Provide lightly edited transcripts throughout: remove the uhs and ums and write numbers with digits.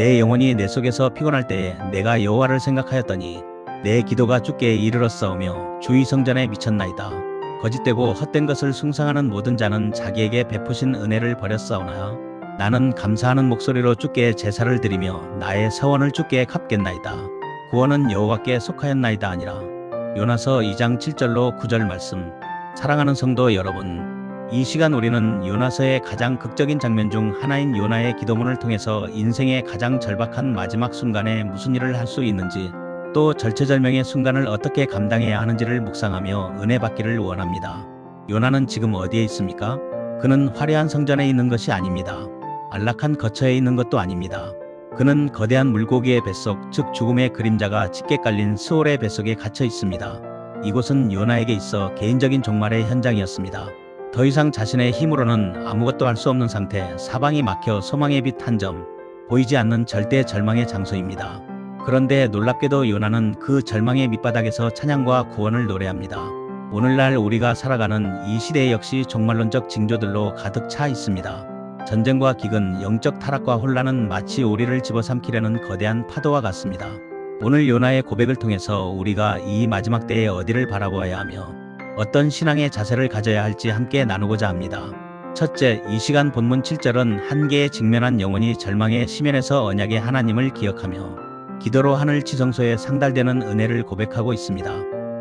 내 영혼이 내 속에서 피곤할 때에 내가 여호와를 생각하였더니 내 기도가 주께 이르렀사오며 주의 성전에 미쳤나이다. 거짓되고 헛된 것을 숭상하는 모든 자는 자기에게 베푸신 은혜를 버렸사오나 나는 감사하는 목소리로 주께 제사를 드리며 나의 서원을 주께 갚겠나이다. 구원은 여호와께 속하였나이다 아니라. 요나서 2장 7절로 9절 말씀. 사랑하는 성도 여러분, 이 시간 우리는 요나서의 가장 극적인 장면 중 하나인 요나의 기도문을 통해서 인생의 가장 절박한 마지막 순간에 무슨 일을 할 수 있는지, 또 절체절명의 순간을 어떻게 감당해야 하는지를 묵상하며 은혜 받기를 원합니다. 요나는 지금 어디에 있습니까? 그는 화려한 성전에 있는 것이 아닙니다. 안락한 거처에 있는 것도 아닙니다. 그는 거대한 물고기의 뱃속, 즉 죽음의 그림자가 짙게 깔린 스올의 뱃속에 갇혀 있습니다. 이곳은 요나에게 있어 개인적인 종말의 현장이었습니다. 더 이상 자신의 힘으로는 아무것도 할 수 없는 상태, 사방이 막혀 소망의 빛 한 점, 보이지 않는 절대 절망의 장소입니다. 그런데 놀랍게도 요나는 그 절망의 밑바닥에서 찬양과 구원을 노래합니다. 오늘날 우리가 살아가는 이 시대 역시 종말론적 징조들로 가득 차 있습니다. 전쟁과 기근, 영적 타락과 혼란은 마치 우리를 집어삼키려는 거대한 파도와 같습니다. 오늘 요나의 고백을 통해서 우리가 이 마지막 때에 어디를 바라보아야 하며 어떤 신앙의 자세를 가져야 할지 함께 나누고자 합니다. 첫째, 이 시간 본문 7절은 한계에 직면한 영혼이 절망의 심연에서 언약의 하나님을 기억하며 기도로 하늘 지성소에 상달되는 은혜를 고백하고 있습니다.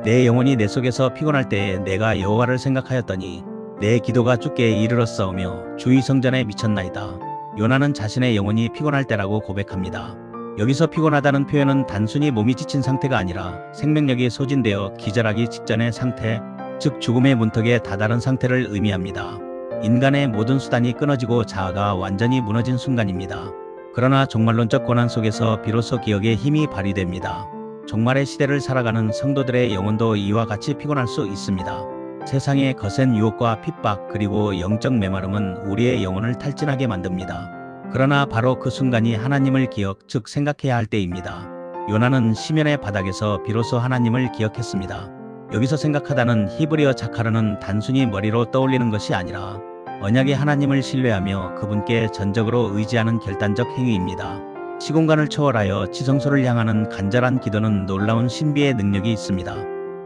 내 영혼이 내 속에서 피곤할 때에 내가 여호와를 생각하였더니 내 기도가 주께 이르렀사오며 주의 성전에 미쳤나이다. 요나는 자신의 영혼이 피곤할 때라고 고백합니다. 여기서 피곤하다는 표현은 단순히 몸이 지친 상태가 아니라 생명력이 소진되어 기절하기 직전의 상태, 즉 죽음의 문턱에 다다른 상태를 의미합니다. 인간의 모든 수단이 끊어지고 자아가 완전히 무너진 순간입니다. 그러나 종말론적 고난 속에서 비로소 기억의 힘이 발휘됩니다. 종말의 시대를 살아가는 성도들의 영혼도 이와 같이 피곤할 수 있습니다. 세상의 거센 유혹과 핍박 그리고 영적 메마름은 우리의 영혼을 탈진하게 만듭니다. 그러나 바로 그 순간이 하나님을 기억, 즉 생각해야 할 때입니다. 요나는 심연의 바닥에서 비로소 하나님을 기억했습니다. 여기서 생각하다는 히브리어 자카르는 단순히 머리로 떠올리는 것이 아니라 언약의 하나님을 신뢰하며 그분께 전적으로 의지하는 결단적 행위입니다. 시공간을 초월하여 지성소를 향하는 간절한 기도는 놀라운 신비의 능력이 있습니다.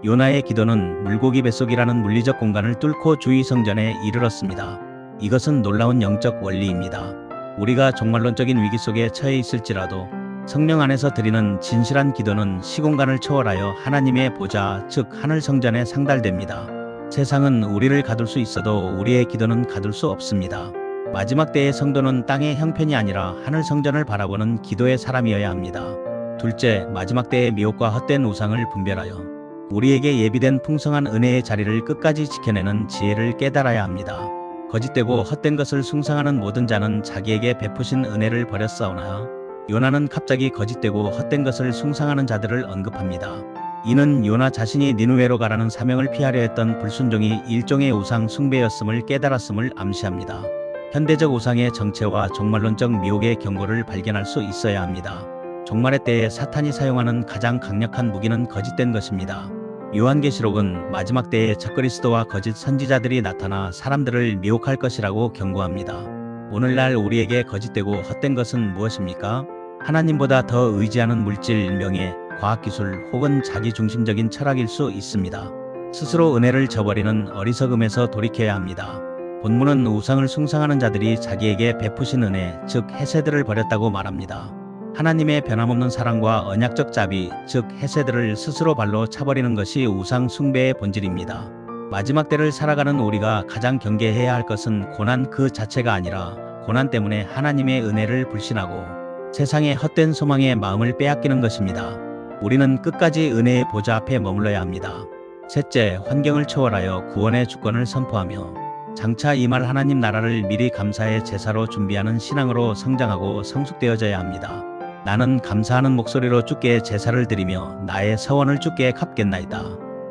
요나의 기도는 물고기 뱃속이라는 물리적 공간을 뚫고 주의 성전에 이르렀습니다. 이것은 놀라운 영적 원리입니다. 우리가 종말론적인 위기 속에 처해 있을지라도 성령 안에서 드리는 진실한 기도는 시공간을 초월하여 하나님의 보좌, 즉 하늘 성전에 상달됩니다. 세상은 우리를 가둘 수 있어도 우리의 기도는 가둘 수 없습니다. 마지막 때의 성도는 땅의 형편이 아니라 하늘 성전을 바라보는 기도의 사람이어야 합니다. 둘째, 마지막 때의 미혹과 헛된 우상을 분별하여 우리에게 예비된 풍성한 은혜의 자리를 끝까지 지켜내는 지혜를 깨달아야 합니다. 거짓되고 헛된 것을 숭상하는 모든 자는 자기에게 베푸신 은혜를 버렸사오나 요나는 갑자기 거짓되고 헛된 것을 숭상하는 자들을 언급합니다. 이는 요나 자신이 니느웨로 가라는 사명을 피하려 했던 불순종이 일종의 우상 숭배였음을 깨달았음을 암시합니다. 현대적 우상의 정체와 종말론적 미혹의 경고를 발견할 수 있어야 합니다. 종말의 때에 사탄이 사용하는 가장 강력한 무기는 거짓된 것입니다. 요한계시록은 마지막 때에 적그리스도와 거짓 선지자들이 나타나 사람들을 미혹할 것이라고 경고합니다. 오늘날 우리에게 거짓되고 헛된 것은 무엇입니까? 하나님보다 더 의지하는 물질, 명예, 과학기술 혹은 자기중심적인 철학일 수 있습니다. 스스로 은혜를 저버리는 어리석음에서 돌이켜야 합니다. 본문은 우상을 숭상하는 자들이 자기에게 베푸신 은혜, 즉 헤세드를 버렸다고 말합니다. 하나님의 변함없는 사랑과 언약적 자비, 즉 헤세드를 스스로 발로 차버리는 것이 우상 숭배의 본질입니다. 마지막 때를 살아가는 우리가 가장 경계해야 할 것은 고난 그 자체가 아니라 고난 때문에 하나님의 은혜를 불신하고 세상의 헛된 소망에 마음을 빼앗기는 것입니다. 우리는 끝까지 은혜의 보좌 앞에 머물러야 합니다. 셋째, 환경을 초월하여 구원의 주권을 선포하며 장차 임할 하나님 나라를 미리 감사의 제사로 준비하는 신앙으로 성장하고 성숙되어져야 합니다. 나는 감사하는 목소리로 주께 제사를 드리며 나의 서원을 주께 갚겠나이다.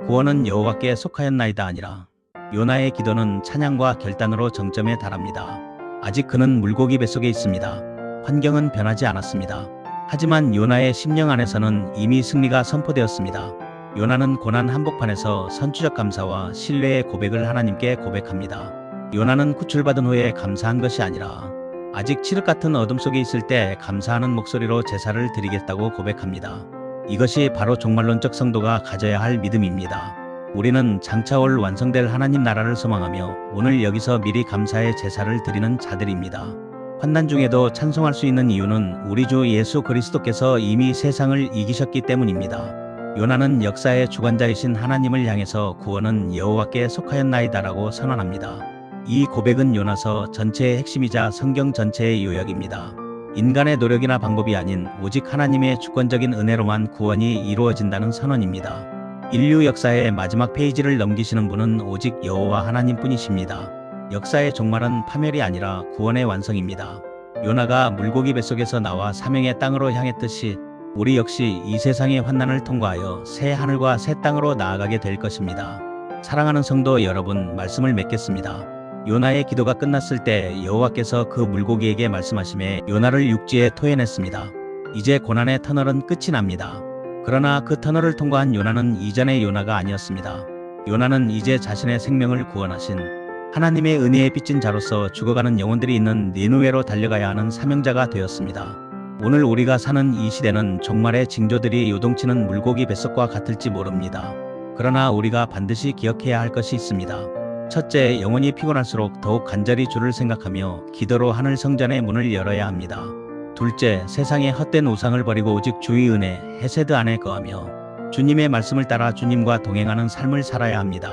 구원은 여호와께 속하였나이다 아니라. 요나의 기도는 찬양과 결단으로 정점에 달합니다. 아직 그는 물고기 뱃속에 있습니다. 환경은 변하지 않았습니다. 하지만 요나의 심령 안에서는 이미 승리가 선포되었습니다. 요나는 고난 한복판에서 선추적 감사와 신뢰의 고백을 하나님께 고백합니다. 요나는 구출받은 후에 감사한 것이 아니라 아직 칠흑 같은 어둠 속에 있을 때 감사하는 목소리로 제사를 드리겠다고 고백합니다. 이것이 바로 종말론적 성도가 가져야 할 믿음입니다. 우리는 장차 올 완성될 하나님 나라를 소망하며 오늘 여기서 미리 감사의 제사를 드리는 자들입니다. 환난 중에도 찬송할 수 있는 이유는 우리 주 예수 그리스도께서 이미 세상을 이기셨기 때문입니다. 요나는 역사의 주관자이신 하나님을 향해서 구원은 여호와께 속하였나이다라고 선언합니다. 이 고백은 요나서 전체의 핵심이자 성경 전체의 요약입니다. 인간의 노력이나 방법이 아닌 오직 하나님의 주권적인 은혜로만 구원이 이루어진다는 선언입니다. 인류 역사의 마지막 페이지를 넘기시는 분은 오직 여호와 하나님뿐이십니다. 역사의 종말은 파멸이 아니라 구원의 완성입니다. 요나가 물고기 뱃속에서 나와 사명의 땅으로 향했듯이 우리 역시 이 세상의 환난을 통과하여 새 하늘과 새 땅으로 나아가게 될 것입니다. 사랑하는 성도 여러분, 말씀을 맺겠습니다. 요나의 기도가 끝났을 때 여호와께서 그 물고기에게 말씀하시매 요나를 육지에 토해냈습니다. 이제 고난의 터널은 끝이 납니다. 그러나 그 터널을 통과한 요나는 이전의 요나가 아니었습니다. 요나는 이제 자신의 생명을 구원하신 하나님의 은혜에 빚진 자로서 죽어가는 영혼들이 있는 니느웨로 달려가야 하는 사명자가 되었습니다. 오늘 우리가 사는 이 시대는 종말의 징조들이 요동치는 물고기 뱃속과 같을지 모릅니다. 그러나 우리가 반드시 기억해야 할 것이 있습니다. 첫째, 영혼이 피곤할수록 더욱 간절히 주를 생각하며 기도로 하늘 성전의 문을 열어야 합니다. 둘째, 세상의 헛된 우상을 버리고 오직 주의 은혜, 헤세드 안에 거하며 주님의 말씀을 따라 주님과 동행하는 삶을 살아야 합니다.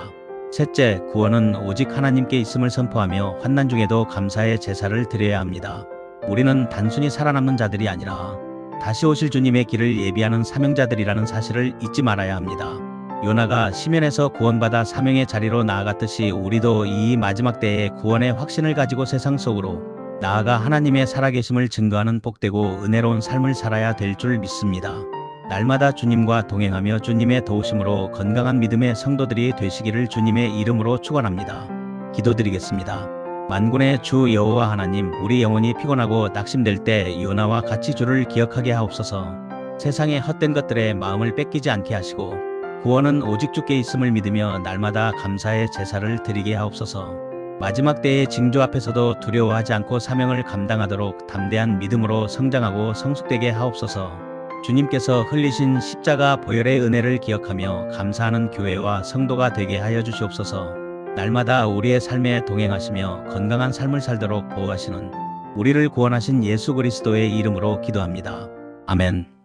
셋째, 구원은 오직 하나님께 있음을 선포하며 환난 중에도 감사의 제사를 드려야 합니다. 우리는 단순히 살아남는 자들이 아니라 다시 오실 주님의 길을 예비하는 사명자들이라는 사실을 잊지 말아야 합니다. 요나가 시면에서 구원받아 사명의 자리로 나아갔듯이 우리도 이 마지막 때에 구원의 확신을 가지고 세상 속으로 나아가 하나님의 살아계심을 증거하는 복되고 은혜로운 삶을 살아야 될 줄 믿습니다. 날마다 주님과 동행하며 주님의 도우심으로 건강한 믿음의 성도들이 되시기를 주님의 이름으로 축원합니다. 기도드리겠습니다. 만군의 주 여호와 하나님, 우리 영혼이 피곤하고 낙심될 때 요나와 같이 주를 기억하게 하옵소서. 세상의 헛된 것들에 마음을 뺏기지 않게 하시고 구원은 오직 주께 있음을 믿으며 날마다 감사의 제사를 드리게 하옵소서. 마지막 때의 징조 앞에서도 두려워하지 않고 사명을 감당하도록 담대한 믿음으로 성장하고 성숙되게 하옵소서. 주님께서 흘리신 십자가 보혈의 은혜를 기억하며 감사하는 교회와 성도가 되게 하여 주시옵소서. 날마다 우리의 삶에 동행하시며 건강한 삶을 살도록 보호하시는 우리를 구원하신 예수 그리스도의 이름으로 기도합니다. 아멘.